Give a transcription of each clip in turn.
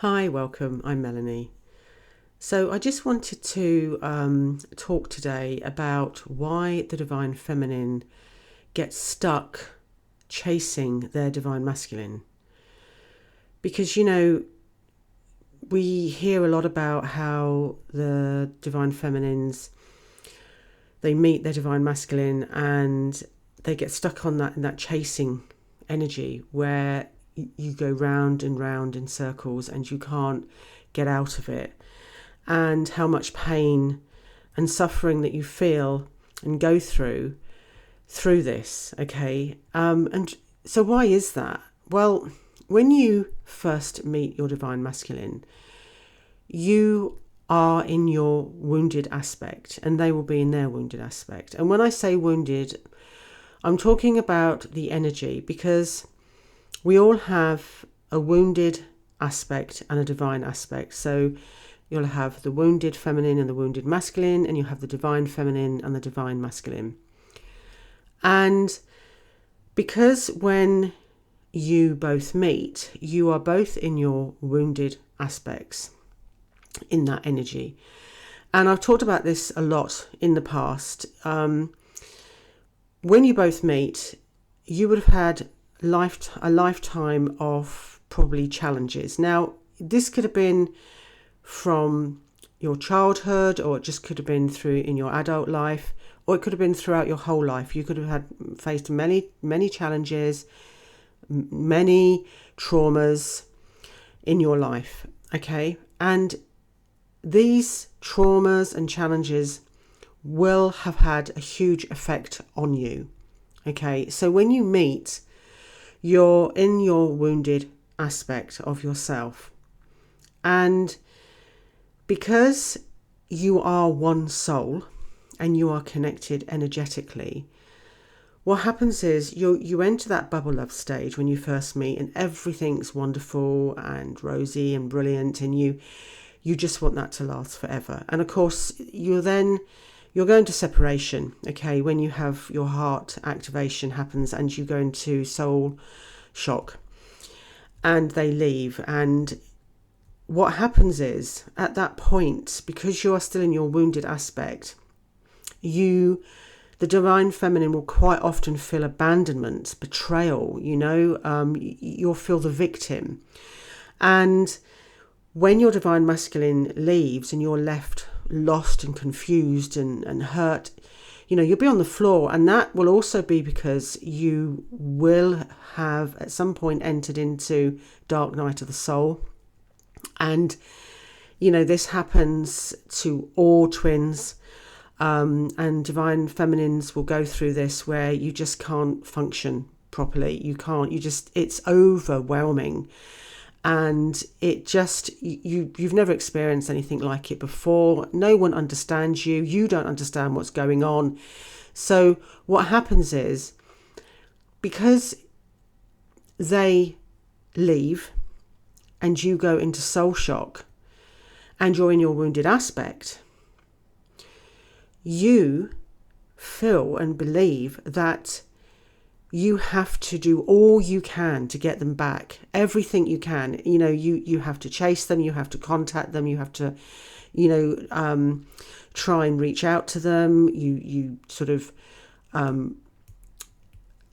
Hi, welcome. I'm Melanie. So, I just wanted to talk today about why the divine feminine gets stuck chasing their divine masculine. Because, we hear a lot about how the divine feminines, they meet their divine masculine and they get stuck on that in that chasing energy where you go round and round in circles and you can't get out of it, and how much pain and suffering that you feel and go through this. And so why is that? Well, when you first meet your divine masculine, you are in your wounded aspect and they will be in their wounded aspect. And when I say wounded, I'm talking about the energy, because we all have a wounded aspect and a divine aspect. So you'll have the wounded feminine and the wounded masculine, and you'll have the divine feminine and the divine masculine. And because when you both meet, you are both in your wounded aspects in that energy. And I've talked about this a lot in the past. When you both meet, you would have had a lifetime of probably challenges. Now, this could have been from your childhood, or it just could have been through in your adult life, or it could have been throughout your whole life. You could have faced many challenges, many traumas in your life. And these traumas and challenges will have had a huge effect on you. So when you meet, you're in your wounded aspect of yourself. And because you are one soul and you are connected energetically, what happens is you enter that bubble love stage when you first meet, and everything's wonderful and rosy and brilliant, and you just want that to last forever. And of course, you're going to separation, when you have your heart activation happens and you go into soul shock and they leave. And what happens is, at that point, because you are still in your wounded aspect, the divine feminine will quite often feel abandonment, betrayal, you'll feel the victim. And when your divine masculine leaves and you're left lost and confused and hurt, you'll be on the floor. And that will also be because you will have at some point entered into dark night of the soul. And, this happens to all twins. And divine feminines will go through this where you just can't function properly. It's overwhelming. And it just, you've never experienced anything like it before. No one understands you. You don't understand what's going on. So what happens is, because they leave and you go into soul shock and you're in your wounded aspect, you feel and believe that you have to do all you can to get them back, everything you can. You have to chase them, you have to contact them, you have to, try and reach out to them. You sort of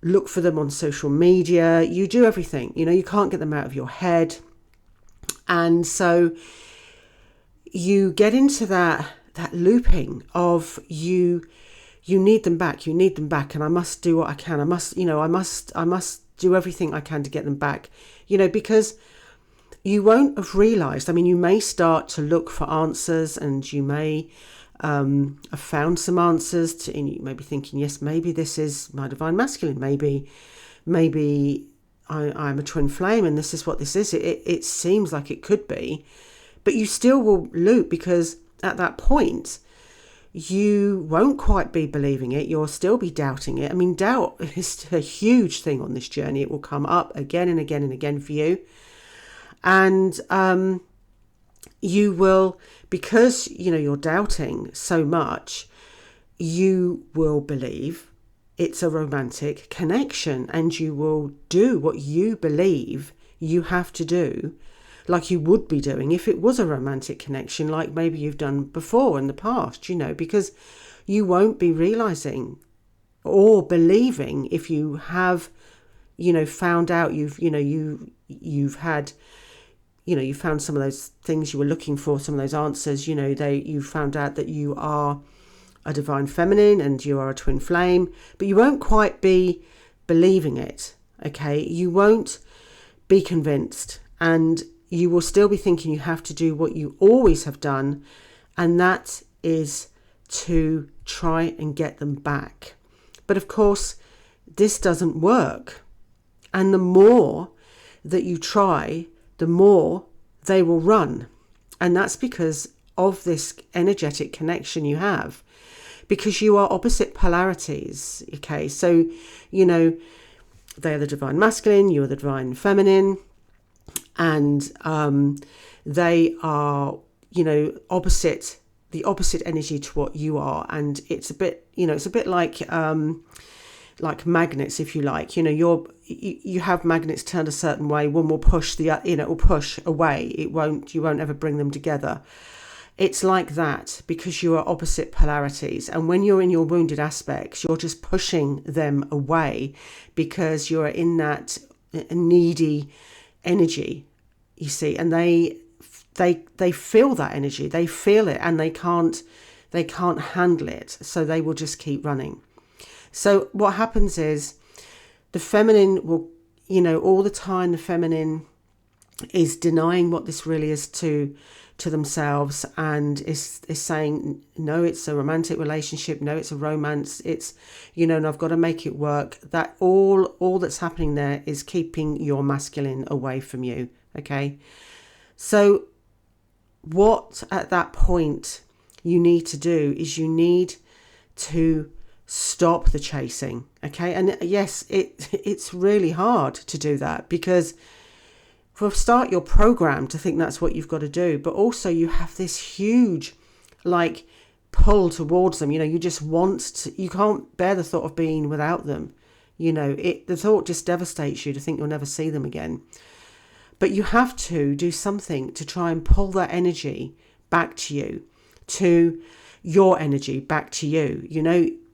look for them on social media. You do everything. You can't get them out of your head. And so you get into that looping of you need them back, and I must do what I can. I must do everything I can to get them back, because you won't have realized. You may start to look for answers, and you may have found some answers and you may be thinking, yes, maybe this is my divine masculine. Maybe I'm a twin flame and this is what this is. It seems like it could be, but you still will loop, because at that point, you won't quite be believing it. You'll still be doubting it. Doubt is a huge thing on this journey. It will come up again and again and again for you. And you will, because, you're doubting so much, you will believe it's a romantic connection, and you will do what you believe you have to do like you would be doing if it was a romantic connection, like maybe you've done before in the past, because you won't be realizing or believing if you have, found out you've had, you found some of those things you were looking for, some of those answers, you found out that you are a divine feminine and you are a twin flame, but you won't quite be believing it, okay? You won't be convinced, and you will still be thinking you have to do what you always have done, and that is to try and get them back. But of course, this doesn't work. And the more that you try, the more they will run. And that's because of this energetic connection you have, because you are opposite polarities. Okay, so, they are the divine masculine, you are the divine feminine, and they are, opposite, the opposite energy to what you are. And it's a bit, it's a bit like magnets, if you like. You have magnets turned a certain way. One will push it will push away. You won't ever bring them together. It's like that because you are opposite polarities. And when you're in your wounded aspects, you're just pushing them away because you're in that needy energy, you see. And they feel that energy. They feel it, and they can't handle it. So they will just keep running. So what happens is the feminine will, all the time the feminine is denying what this really is to themselves, and is saying, no, it's a romantic relationship. No, it's a romance. It's, and I've got to make it work. That all that's happening there is keeping your masculine away from you. Okay. So what at that point you need to do is you need to stop the chasing. Okay. And yes, it's really hard to do that, because for a start, you're programmed to think that's what you've got to do, but also you have this huge pull towards them. You just want to, you can't bear the thought of being without them. The thought just devastates you to think you'll never see them again. But you have to do something to try and pull that energy back to you, to your energy back to you,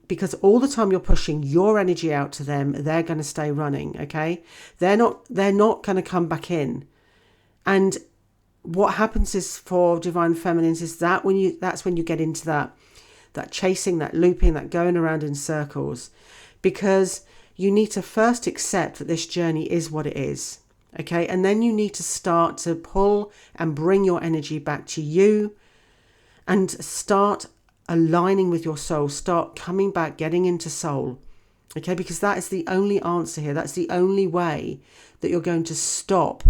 because all the time you're pushing your energy out to them, they're going to stay running. Okay. They're not going to come back in. And what happens is, for divine feminines, is that that's when you get into that chasing, that looping, that going around in circles, because you need to first accept that this journey is what it is. Okay. And then you need to start to pull and bring your energy back to you, and start aligning with your soul, start coming back, getting into soul. Okay, because that is the only answer here. That's the only way that you're going to stop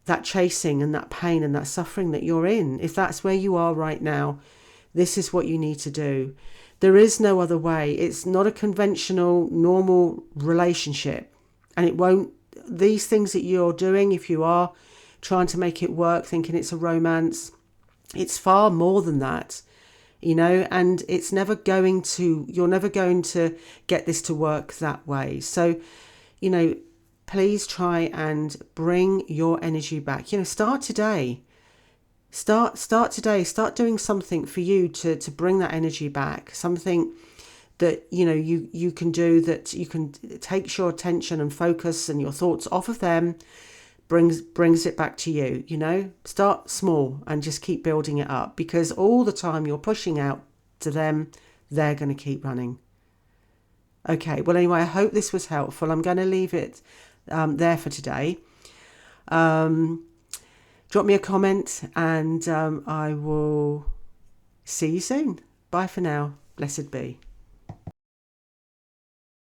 that chasing and that pain and that suffering that you're in. If that's where you are right now, this is what you need to do. There is no other way. It's not a conventional, normal relationship. And it won't, these things that you're doing, if you are trying to make it work, thinking it's a romance, it's far more than that. And it's never going to, you're never going to get this to work that way. So, please try and bring your energy back. Start today. Start today. Start doing something for you to bring that energy back. Something that, you can do, that you can takes your attention and focus and your thoughts off of them, brings it back to you. Start small and just keep building it up, because all the time you're pushing out to them, they're going to keep running. Okay, well, anyway, I hope this was helpful. I'm going to leave it there for today. Drop me a comment, and I will see you soon. Bye for now. Blessed be.